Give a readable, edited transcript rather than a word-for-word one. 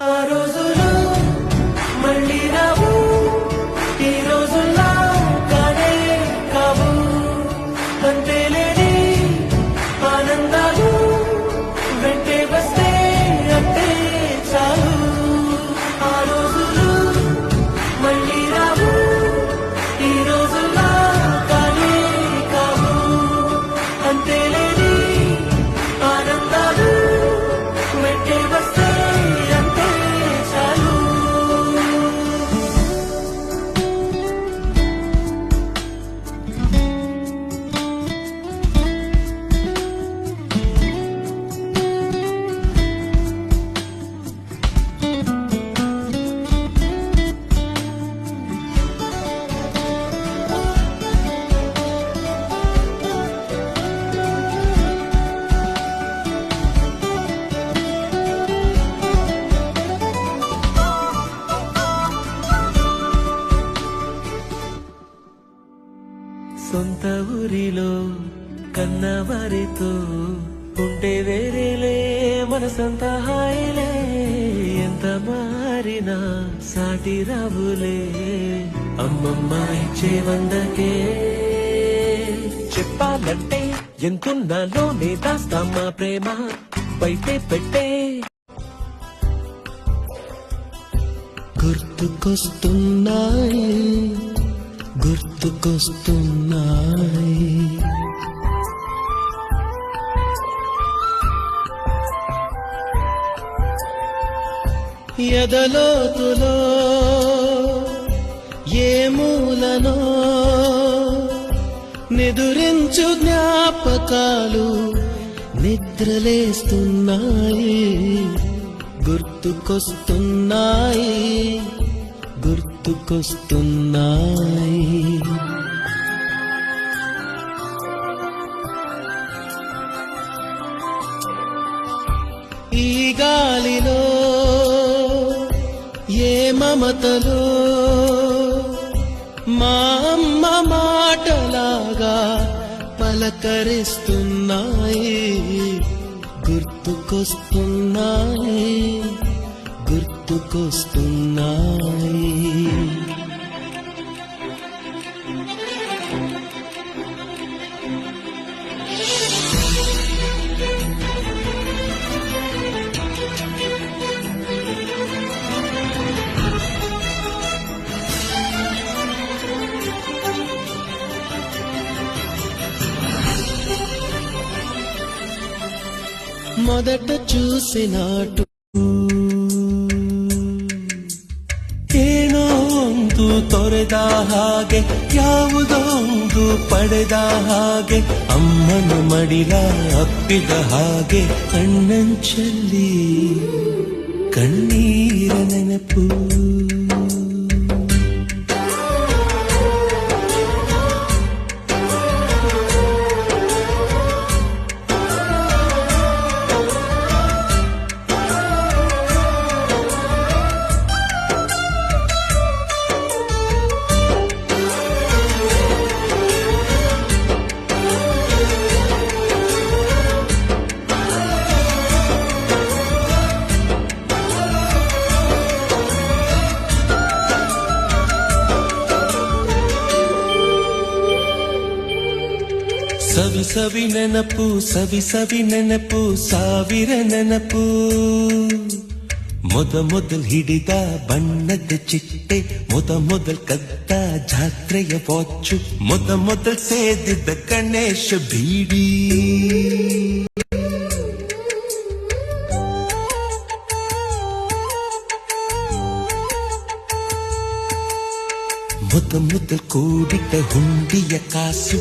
ఆ రోజులు మళ్ళీ రావు, ఈ రోజుల్లా కానే కావు. అంతేలేని ఆనందాలు వెంటే వస్తే అంటే చాలు. ఆ రోజులు మళ్ళీ రావు, ఈ రోజుల్లా కానే కావు. అంతేలేని ఆనందాలు వెంటే వస్తే అంటే చాలు. సొంత ఊరిలో కన్నవారితో ఉంటే వేరేలే మనసంత హాయిలే. ఎంత మారినా సాటి రావులే అమ్మమ్మ ఇచ్చే వందకే. చెప్పాలంటే ఎంతున్నాలోనే దాస్తామా ప్రేమ బయటే పెట్టే. గుర్తుకొస్తున్నాయి గుర్తుకొస్తున్నాయి ఎదలోతులో ఏ మూలనో నిదురించు జ్ఞాపకాలు నిద్రలేస్తున్నాయి. గుర్తుకొస్తున్నాయి గుర్తుకొస్తున్నాయి. ఈ గాలిలో ఏ మమతలో మా అమ్మ మాటలాగా పలకరిస్తున్నాయి. గుర్తుకొస్తున్నాయి గుర్తుకొస్తున్నాయి. మొదట చూసినాటు ಏನೋ ಒಂದು ತೊರೆದ ಹಾಗೆ, ಯಾವುದೋ ಒಂದು ಪಡೆದ ಹಾಗೆ, ಅಮ್ಮನ ಮಡಿಲ ಅಪ್ಪಿದ ಹಾಗೆ, ಕಣ್ಣಂಚಲ್ಲಿ ಕಣ್ಣೀರ ನೆನಪು. ಸವಿ ಸವಿ ನೆನಪು ಸವಿ ಸವಿ ನೆನಪು ಸಾವಿರ ನೆನಪು. ಮೊದಲ್ ಹಿಡಿದ ಬಣ್ಣದ ಚಿಟ್ಟೆ, ಮೊದಲ್ ಕದ್ದ ಜಾತ್ರೆಯ ವಾಚು, ಮೊದಲ್ ಸೇದಿದ್ದ ಗಣೇಶ ಬೀಡಿ. ಮೊದಲ್ ಕೂಡಿಟ್ಟ ಹುಂಡಿಯ ಕಾಸು,